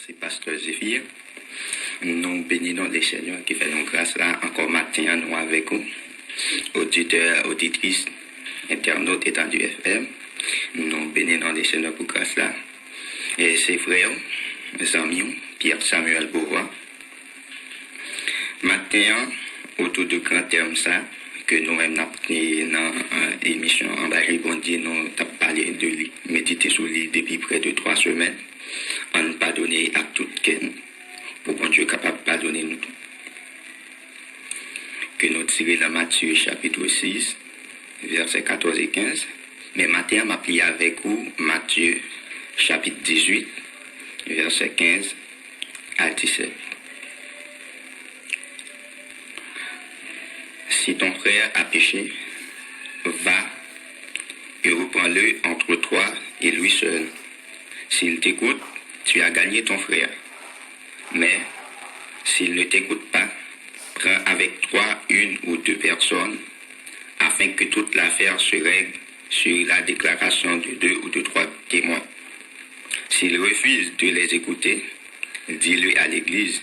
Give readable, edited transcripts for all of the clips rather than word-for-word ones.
c'est Pasteur Zéphir. Nous bénissons les Seigneurs qui fait nous grâce là encore matin nous avec vous, auditeurs, auditrices, internautes étendus FM. Nous bénissons les Seigneurs pour grâce là. Et ses frères, mes amis, Pierre Samuel Beauvoir. Matin, autour de grand terme ça, que nous-mêmes avons pris dans l'émission en bas répondre, nous avons parlé de méditer sur lui depuis près de 3 semaines. On ne pas donner à tout quelqu'un pour bon Dieu capable de pardonner nous. Que nous tirons dans Matthieu chapitre 6, versets 14 et 15. Mais matin, m'a plié avec vous Matthieu chapitre 18, versets 15 à 17. Si ton frère a péché, va et reprends-le entre toi et lui seul. S'il t'écoute, tu as gagné ton frère. Mais s'il ne t'écoute pas, prends avec toi 1 ou 2 personnes, afin que toute l'affaire se règle sur la déclaration de 2 ou de 3 témoins. S'il refuse de les écouter, dis-le à l'Église.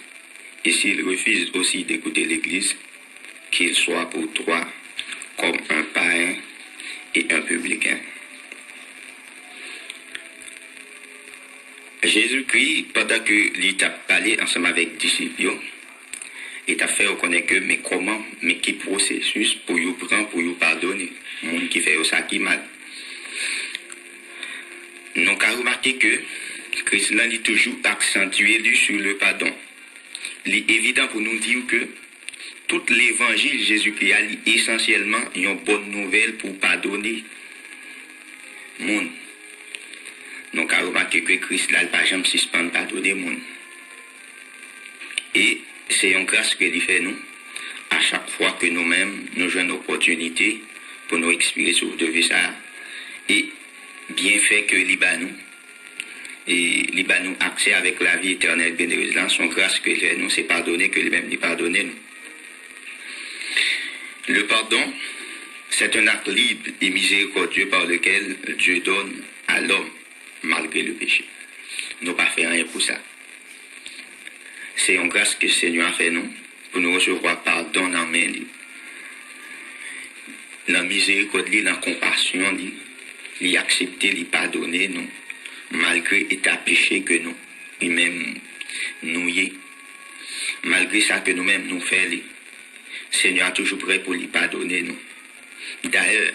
Et s'il refuse aussi d'écouter l'Église, qu'il soit pour toi comme un païen et un publicain. Jésus-Christ, pendant que il t'a parlé ensemble avec les disciples, il t'a fait reconnaître que, mais comment, mais qui processus pour vous prendre, pour vous pardonner, monde qui fait ça qui mal. Nous avons remarqué que Christ l'a toujours accentué sur le pardon. Il est évident pour nous dire que tout l'évangile Jésus-Christ a essentiellement une bonne nouvelle pour pardonner le monde. Nous avons remarqué que Christ n'a pas jamais suspend pardonner le monde. Et c'est une grâce que il fait nous, à chaque fois que nous-mêmes nous jouons une opportunité pour nous expirer sur de ça. Et bien fait que nous et nous accès avec la vie éternelle bénévoleuse là, son grâce que il fait nous, c'est pardonner que lui-même nous pardonner nous. Le pardon, c'est un acte libre et miséricordieux par lequel Dieu donne à l'homme malgré le péché. Nous pas fait rien pour ça. C'est une grâce que le Seigneur a fait nous pour nous recevoir pardon dans main libre. La miséricorde, la compassion, il accepter, il pardonner nous malgré l'état péché que nous même nous y. Malgré ça que nous-mêmes nous faisons. Seigneur est toujours prêt pour lui pardonner nous. D'ailleurs,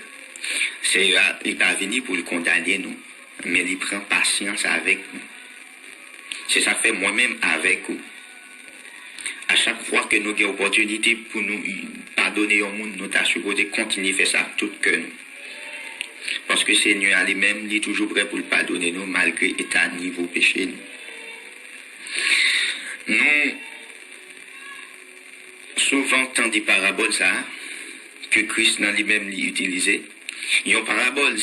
Seigneur n'est pas venu pour le condamner nous, mais il prend patience avec nous. C'est ça fait moi-même avec vous. À chaque fois que nous avons opportunité pour nous pardonner au monde, nous sommes supposés continuer à faire ça tout cœur. Parce que Seigneur lui-même est toujours prêt pour le pardonner nous, malgré l'état niveau péché. Nous souvent tant des paraboles ça que Christ dans lui-même l'utilisé. Une parabole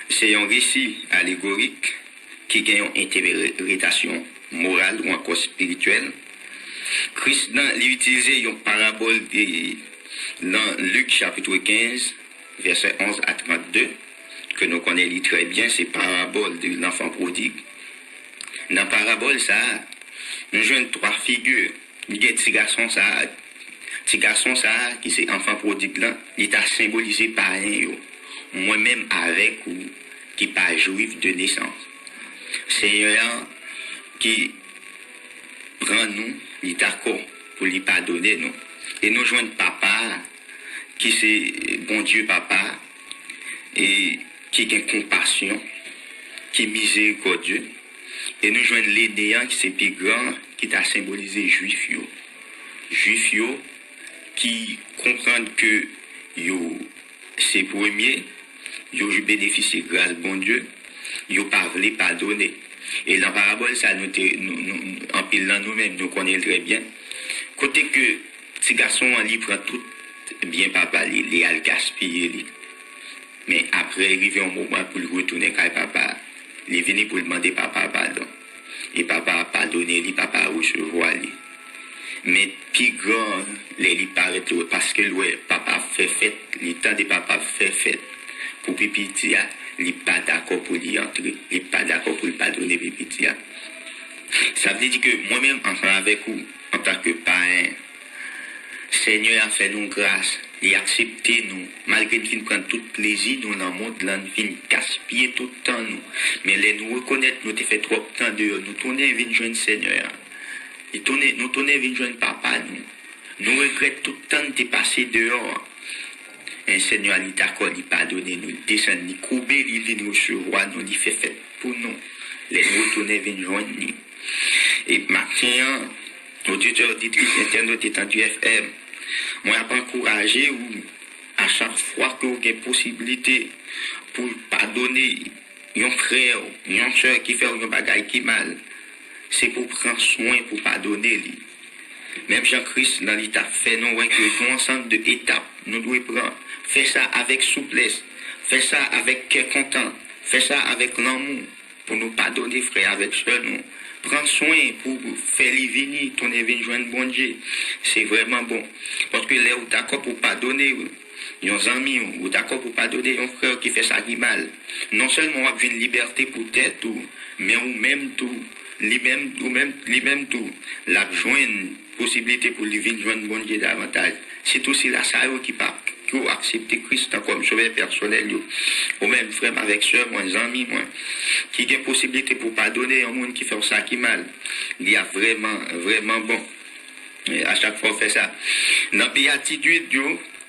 c'est un récit allégorique qui a une interprétation morale ou encore spirituelle. Christ dans l'utilisé une parabole dans Luc chapitre 15 verset 11 à 32 que nous connaissons très bien, c'est parabole de l'enfant prodigue. Dans parabole ça nous jouons 3 figures. Il y a un petit garçon ça, qui c'est enfant prodigue là, il est symbolisé par un moi-même avec ou qui pas juif de naissance. C'est un qui prend nous, il est d'accord pour lui pardonner nous. Et nous jouons papa, qui c'est bon Dieu papa, et qui a compassion, qui est miséricordieux. Et nous jouons les néants qui c'est plus grand, qui t'a symbolisé juif qui comprennent que c'est premier, yo bénéficie grâce bon Dieu, yo pas voulu pardonner. Et dans la parabole ça nous en pile dans nous-mêmes nous connaissons très bien. Côté que ces garçons en prend tout bien papa les al gaspiller. Mais après arrivé un moment pour le retourner quand papa il est venu pour demander papa pardon. Et papa a pardonné, papa a recevoir. Mais plus grand, les paraît parce que papa fait fête, le temps de papa fait fête. Pour pipi, il n'est pas d'accord pour y entrer, il n'est pas d'accord pour pardonner petit. Ça veut dire que moi-même, ensemble avec vous, en tant que parrain, Seigneur a fait nous grâce, il a accepté nous, malgré nous fin prendre tout plaisir, nous dans le monde, là, nous fin gaspiller tout le temps, nous. Mais les nous reconnaître, nous t'ai fait trop de temps dehors, nous tourner vers joindre Seigneur. Nous tourner vers joindre Papa, nous. Nous regrettons tout le temps de passer dehors. Un Seigneur, il d'accord, il pardonne, nous descend, il coube, il vient nous recevoir, nous, il fait pour nous. Les nous retourner vers joindre nous. Et maintenant, auditeurs, auditrices, internautes étendus FM, moi, je vais encourager à chaque fois que vous avez possibilité pour pardonner un frère, une soeur qui fait un bagage qui mal, c'est pour prendre soin pour pardonner lui. Même Jean-Christ, dans l'état fait, nous voyons que nous ensemble d'étapes, nous devons prendre, faire ça avec souplesse, faire ça avec cœur content, faire ça avec l'amour, pour nous pardonner, frère, avec soeur, nous. Prends soin pour faire les venir, tourner venir joindre bon Dieu. C'est vraiment bon. Parce que là, vous d'accord pour pardonner, nos amis, ou d'accord pour pardonner un frère qui fait ça qui mal. Non seulement on a une liberté pour tête, mais ou même tout, lui-même tout, la joindre possibilité pour lui venir joindre bon Dieu davantage. C'est aussi la ça qui part. Pour accepter Christ comme sauveur personnel, ou même frère avec soeur, moi, amis, moi, qui a une possibilité pour pardonner un monde qui fait ça qui mal. Il y a vraiment bon. Et à chaque fois, on fait ça. Dans la béatitude,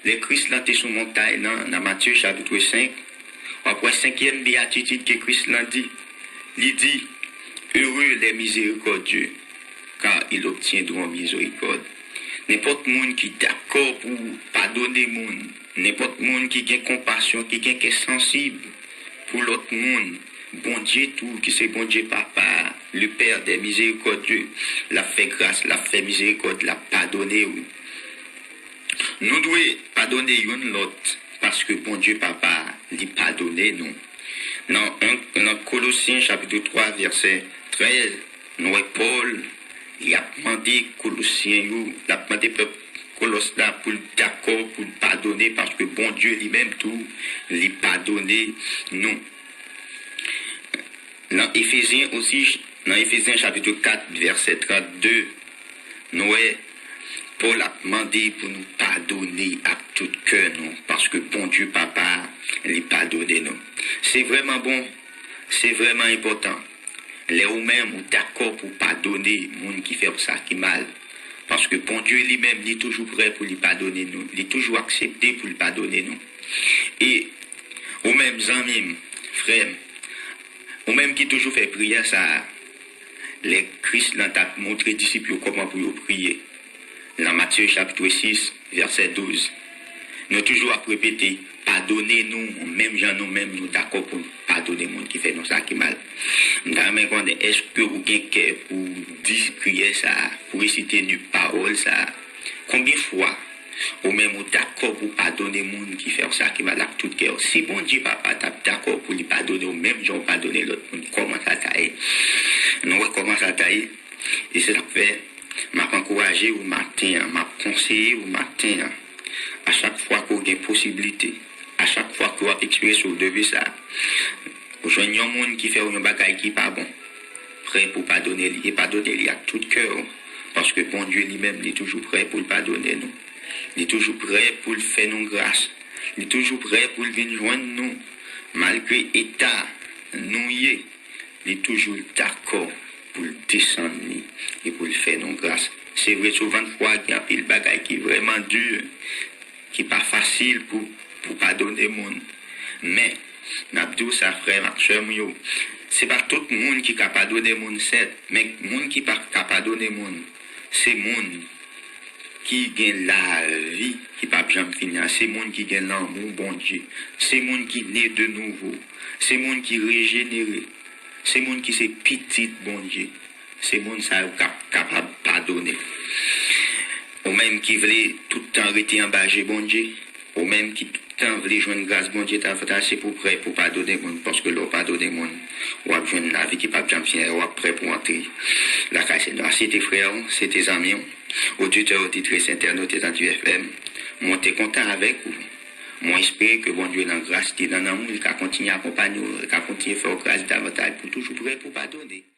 les Christ là, sur montagne, dans Matthieu chapitre 5, après 5e béatitude que Christ l'a dit, il dit, heureux les miséricordieux, car ils obtiendront miséricorde. N'importe monde qui est d'accord pour pardonner monde, n'importe monde qui a compassion, qui est sensible pour l'autre monde, bon Dieu tout, qui c'est bon Dieu Papa, le Père des miséricordieux, l'a fait grâce, l'a fait miséricorde, l'a pardonné. Nous devons pardonner l'autre, parce que bon Dieu Papa, lui pardonner nous. Dans Colossiens chapitre 3, verset 13, nous Paul, il a demandé Colossiens, il a demandé peuple Colossiens pour d'accord, pour pardonner, parce que bon Dieu lui-même tout, lui pardonner nous. Dans Éphésiens aussi, dans Éphésiens chapitre 4, verset 32, nous Paul a demandé pour nous pardonner à tout cœur, nous, parce que bon Dieu Papa, lui pardonner nous. C'est vraiment bon, c'est vraiment important. Les ou même ou d'accord pour pardonner monde qui fait ça qui mal. Parce que bon Dieu lui-même, il est toujours prêt pour lui pardonner nous. Il est toujours accepté pour lui pardonner nous. Et ou même amis, frères, ou même qui toujours fait prière ça, les Christ l'ont montré disciples comment pour prier. Dans Matthieu chapitre 6, verset 12. Nous toujours à répéter, pardonnez-nous, même gens nous-mêmes, nous d'accord pour pardonner les gens qui fait nous ça qui mal. Est-ce que vous avez cœur pour dire prier ça, pour réciter une parole ça? Combien de fois, ou même vous d'accord pour pardonner les gens qui fait ça qui mal avec tout cœur? Si bon Dieu Papa t'as d'accord pour lui pardonner, ou même gens pardonner l'autre monde, comment ça taille? Nous comment ça taille? Et c'est ça fait, m'a encouragé au matin, m'a conseillé au matin. À chaque fois qu'on a une possibilité, à chaque fois qu'on a exprimé sur le devis ça, aujourd'hui, il y a un monde qui fait un bagage qui n'est pas bon, prêt pour pardonner lui, et pardonner lui à tout cœur, parce que bon Dieu lui-même, il est toujours prêt pour le pardonner nous. Il est toujours prêt pour le faire nous grâce. Il est toujours prêt pour le venir joindre nous, malgré l'état nous y est. Il est toujours d'accord pour le descendre et pour le faire nous grâce. C'est vrai, souvent, fois qu'il y a un bagage qui est vraiment dur, qui n'est pas facile pour pardonner le monde. Mais, Nabdou, ça frère, ma soeur, c'est pas tout le monde qui est capable de pardonner le monde, mais le monde qui n'est pas capable de pardonner le monde, c'est le monde qui gagne la vie, qui n'est pas bien finir, c'est le monde qui gagne l'amour, bon Dieu, c'est le monde qui naît de nouveau, c'est le monde qui est régénéré, c'est le monde qui c'est petit, bon Dieu, c'est le monde qui est capable de pardonner. Ou même qui voulait tout le temps rester en bas, bon Dieu. Ou même qui tout le temps voulait jouer une grâce, bon Dieu, c'est pour prêt pour pardonner le monde. Parce que l'on pardonne le monde. Ou à jouer la vie qui n'est pas bien finir, ou à prêt pour entrer. La casse c'est tes frères, c'est tes amis, auditeurs, auditrices, internautes, et du FM. Moi, t'es content avec vous. Moi, j'espère que bon Dieu, dans la grâce, dans l'amour, il va continuer à accompagner, il va continuer à faire grâce davantage pour toujours prêt pour pardonner.